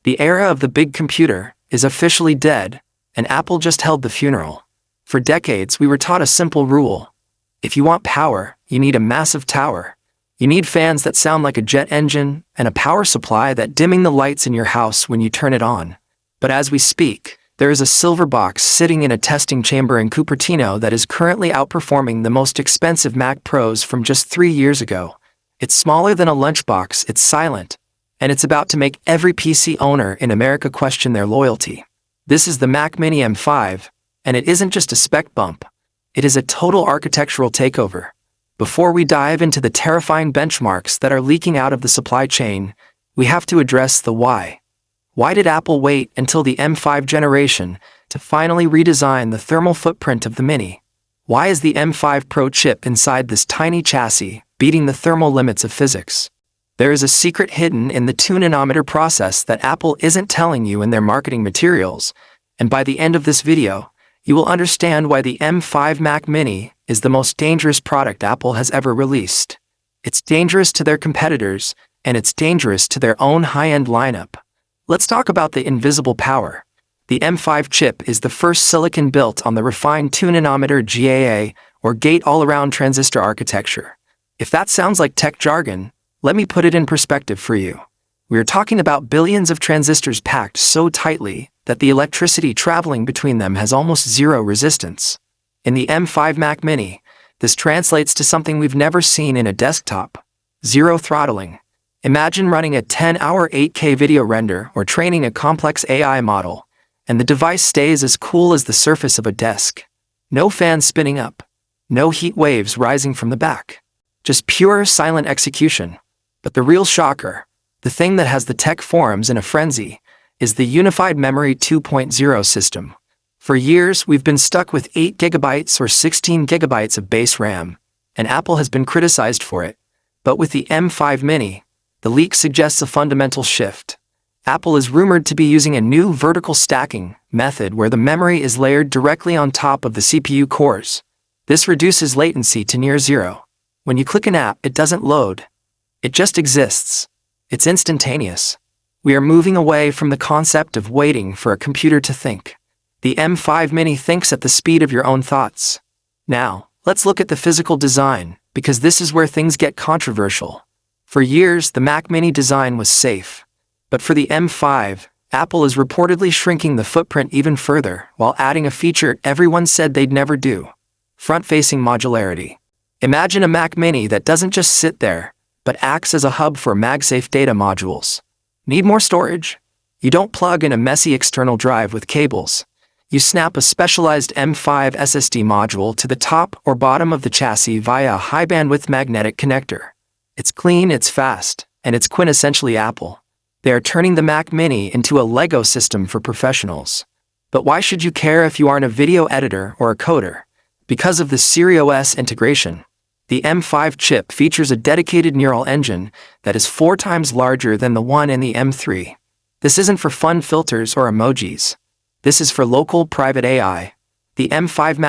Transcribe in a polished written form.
The era of the big computer is officially dead, and Apple just held the funeral. For decades, we were taught a simple rule. If you want power, you need a massive tower. You need fans that sound like a jet engine, and a power supply that dimming the lights in your house when you turn it on. But as we speak, there is a silver box sitting in a testing chamber in Cupertino that is currently outperforming the most expensive Mac Pros from just 3 years ago. It's smaller than a lunchbox, it's silent, and it's about to make every PC owner in America question their loyalty. This is the Mac Mini M5, and it isn't just a spec bump. It is a total architectural takeover. Before we dive into the terrifying benchmarks that are leaking out of the supply chain, we have to address the why. Why did Apple wait until the M5 generation to finally redesign the thermal footprint of the Mini? Why is the M5 Pro chip inside this tiny chassis beating the thermal limits of physics? There is a secret hidden in the 2-nanometer process that Apple isn't telling you in their marketing materials, and by the end of this video, you will understand why the M5 Mac Mini is the most dangerous product Apple has ever released. It's dangerous to their competitors, and it's dangerous to their own high-end lineup. Let's talk about the invisible power. The M5 chip is the first silicon built on the refined 2-nanometer GAA, or gate-all-around transistor architecture. If that sounds like tech jargon, let me put it in perspective for you. We are talking about billions of transistors packed so tightly that the electricity traveling between them has almost zero resistance. In the M5 Mac Mini, this translates to something we've never seen in a desktop: zero throttling. Imagine running a 10-hour 8K video render or training a complex AI model, and the device stays as cool as the surface of a desk. No fans spinning up, no heat waves rising from the back. Just pure, silent execution. But the real shocker, the thing that has the tech forums in a frenzy, is the Unified Memory 2.0 system. For years, we've been stuck with 8 GB or 16 GB of base RAM, and Apple has been criticized for it. But with the M5 Mini, the leak suggests a fundamental shift. Apple is rumored to be using a new vertical stacking method where the memory is layered directly on top of the CPU cores. This reduces latency to near zero. When you click an app, it doesn't load. It just exists. It's instantaneous. We are moving away from the concept of waiting for a computer to think. The M5 Mini thinks at the speed of your own thoughts. Now, let's look at the physical design, because this is where things get controversial. For years, the Mac Mini design was safe. But for the M5, Apple is reportedly shrinking the footprint even further while adding a feature everyone said they'd never do: front-facing modularity. Imagine a Mac Mini that doesn't just sit there, but acts as a hub for MagSafe data modules. Need more storage? You don't plug in a messy external drive with cables. You snap a specialized M5 SSD module to the top or bottom of the chassis via a high-bandwidth magnetic connector. It's clean, it's fast, and it's quintessentially Apple. They are turning the Mac Mini into a Lego system for professionals. But why should you care if you aren't a video editor or a coder? Because of the SiriOS integration. The M5 chip features a dedicated neural engine that is 4 times larger than the one in the M3. This isn't for fun filters or emojis. This is for local private AI. The M5 Mac